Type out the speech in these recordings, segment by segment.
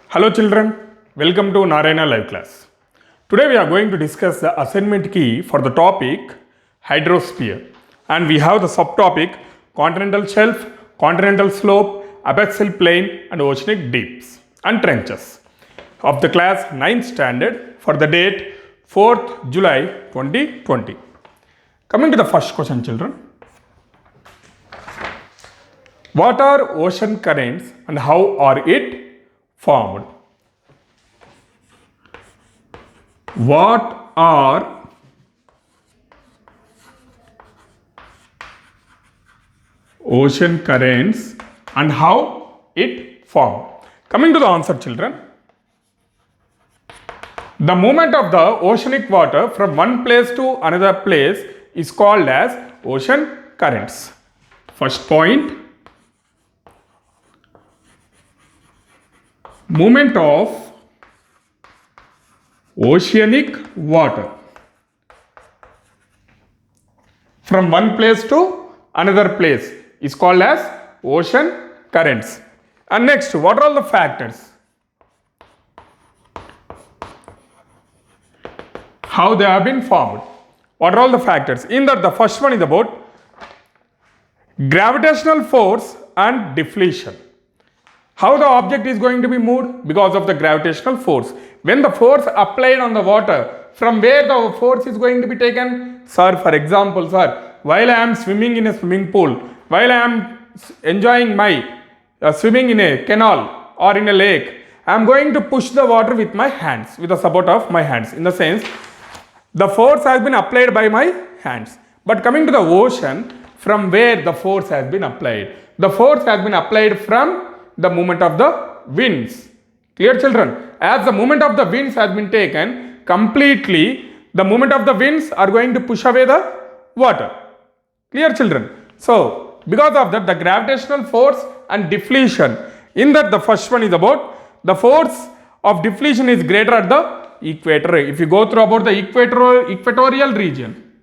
Hello children, welcome to Narayana Live Class. Today we are going to discuss the assignment key for the topic Hydrosphere, and we have the subtopic continental shelf, continental slope, abyssal plain and oceanic deeps and trenches of the class 9th standard for the date 4th July 2020. Coming to the first question children. What are ocean currents and how are it formed? What are ocean currents and how it formed? Coming to the answer children. The movement of the oceanic water from one place to another place is called as ocean currents. First point. Movement of oceanic water from one place to another place is called as ocean currents. And next, what are all the factors? How they have been formed? What are all the factors? In that, the first one is about gravitational force and defletion. How the object is going to be moved? Because of the gravitational force. When the force applied on the water, from where the force is going to be taken? Sir, for example, sir, while I am swimming in a swimming pool, while I am enjoying my swimming in a canal or in a lake, I am going to push the water with my hands, with the support of my hands. In the sense, the force has been applied by my hands. But coming to the ocean, from where the force has been applied? The force has been applied from the movement of the winds. Clear children? As the movement of the winds has been taken, completely the movement of the winds are going to push away the water. Clear children? So, because of that, the gravitational force and defletion. In that, the first one is about the force of defletion is greater at the equator. If you go through about the equatorial region,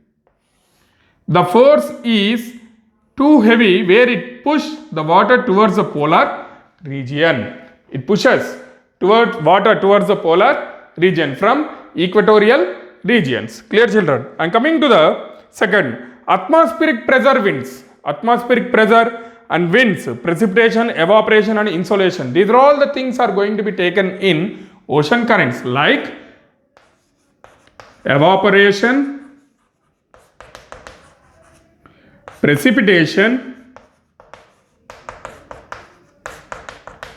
the force is too heavy where it pushes the water towards the polar region. It pushes towards water towards the polar region from equatorial regions. Clear children? And coming to the second, atmospheric pressure winds. Atmospheric pressure and winds, precipitation, evaporation and insolation. These are all the things are going to be taken in ocean currents, like evaporation, precipitation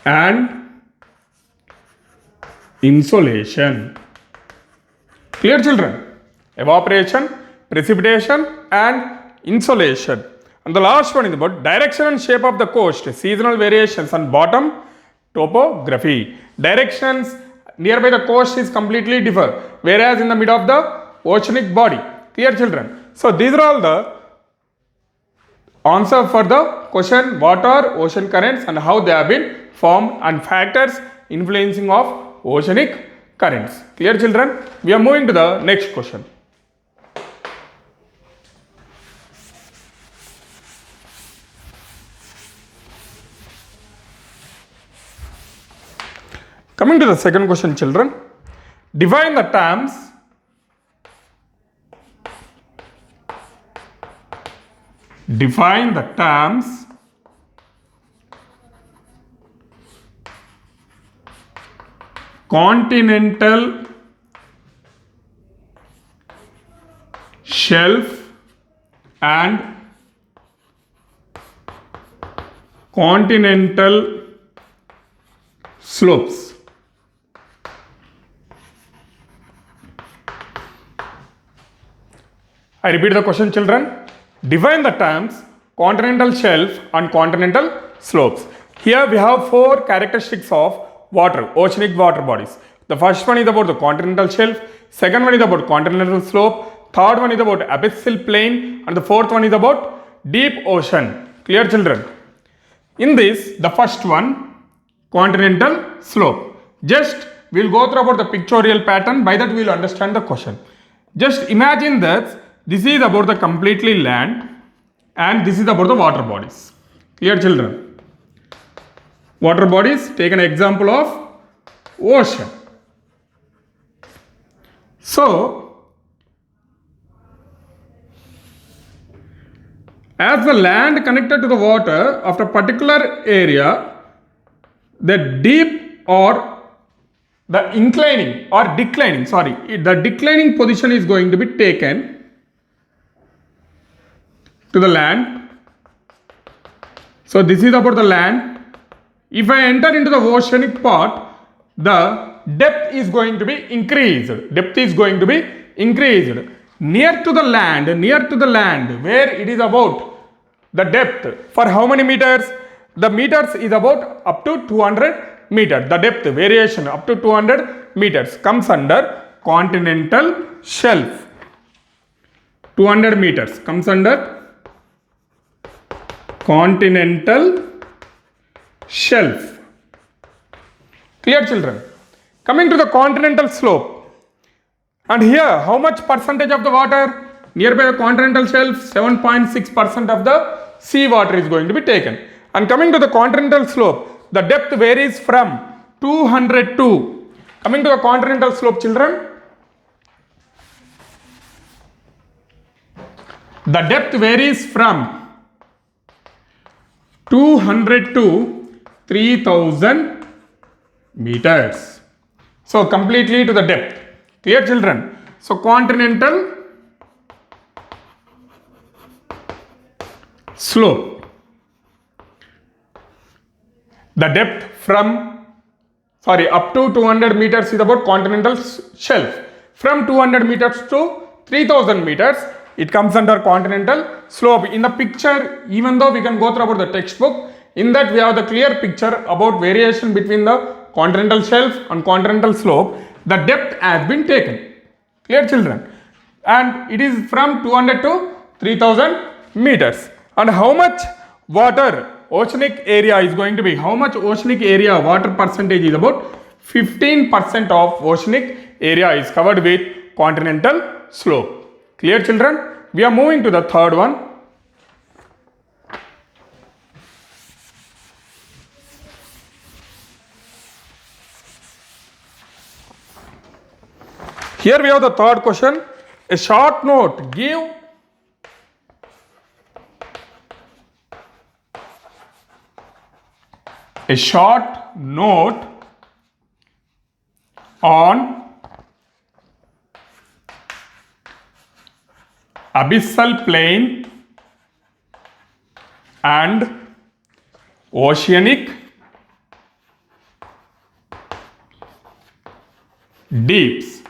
and insolation. Clear children? Evaporation, precipitation and insolation. And the last one is about direction and shape of the coast, seasonal variations and bottom topography. Directions nearby the coast is completely different, whereas in the middle of the oceanic body. Clear children? So these are all the answer for the question, what are ocean currents and how they have been formed and factors influencing of oceanic currents. Clear children? We are moving to the next question. Coming to the second question children. Define the terms continental shelf and continental slopes. I repeat the question children. Define the terms continental shelf and continental slopes. Here we have four characteristics of water, oceanic water bodies. The first one is about the continental shelf, second one is about continental slope, third one is about abyssal plain and the fourth one is about deep ocean. Clear children? In this, the first one, continental slope. Just we will go through about the pictorial pattern, by that we will understand the question. Just imagine that this is about the completely land and this is about the water bodies. Clear children? Water bodies, take an example of ocean. So, as the land connected to the water of a particular area, the deep or the inclining or declining, the declining position is going to be taken to the land. So, this is about the land. If I enter into the oceanic part, the depth is going to be increased. Depth is going to be increased. Near to the land, where it is about the depth for how many meters? The meters is about up to 200 meters. The depth variation up to 200 meters comes under continental shelf. 200 meters comes under continental shelf. Clear, children? Coming to the continental slope. And here, how much percentage of the water? Nearby the continental shelf, 7.6% of the sea water is going to be taken. And coming to the continental slope, the depth varies from 200 to. Coming to the continental slope, children, the depth varies from 200 to 3000 meters. So, completely to the depth. Clear, children? So, continental slope. The depth from, up to 200 meters is about continental shelf. From 200 meters to 3000 meters, it comes under continental slope. In the picture, even though we can go through about the textbook, in that we have the clear picture about variation between the continental shelf and continental slope. The depth has been taken. Clear, children? And it is from 200 to 3000 meters. And how much water oceanic area is going to be? How much oceanic area water percentage is about? 15% of oceanic area is covered with continental slope. Clear, children? We are moving to the third one. Here we have the third question. A short note. Give a short note on abyssal plain and oceanic deeps.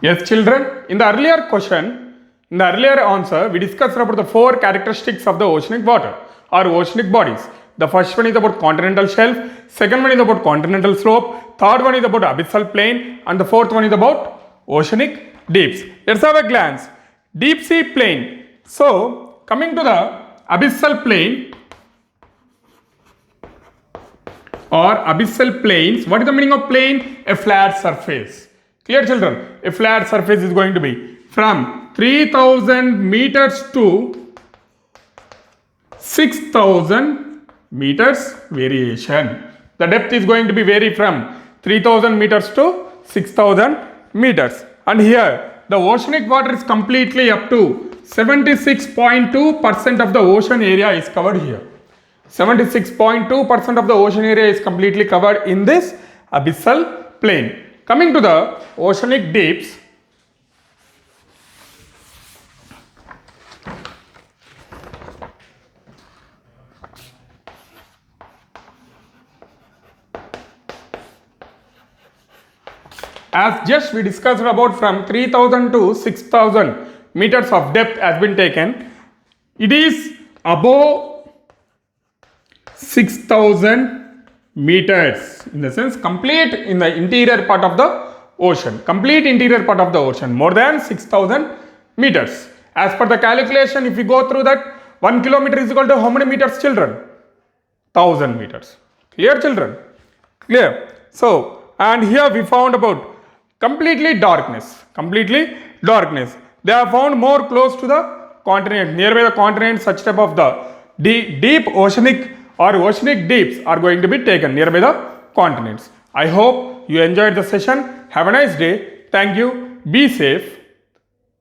Yes, children, in the earlier question, in the earlier answer, we discussed about the four characteristics of the oceanic water or oceanic bodies. The first one is about continental shelf, second one is about continental slope, third one is about abyssal plain, and the fourth one is about oceanic deeps. Let's have a glance. Deep sea plain. So, coming to the abyssal plain or abyssal plains, what is the meaning of plain? A flat surface. Clear, children? A flat surface is going to be from 3000 meters to 6000 meters variation. The depth is going to be vary from 3000 meters to 6000 meters. And here the oceanic water is completely up to 76.2% of the ocean area is covered here. 76.2% of the ocean area is completely covered in this abyssal plain. Coming to the oceanic deeps, as just we discussed about from 3000 to 6000 meters of depth has been taken, it is above 6000 meters, in the sense complete in the interior part of the ocean, more than 6000 meters. As per the calculation, if we go through that, 1 kilometer is equal to how many meters, children? 1000 meters. Clear, children? Clear. So, and here we found about completely darkness. They are found more close to the continent, nearby the continent, such type of the deep oceanic or oceanic deeps are going to be taken nearby the continents. I hope you enjoyed the session. Have a nice day. Thank you. Be safe.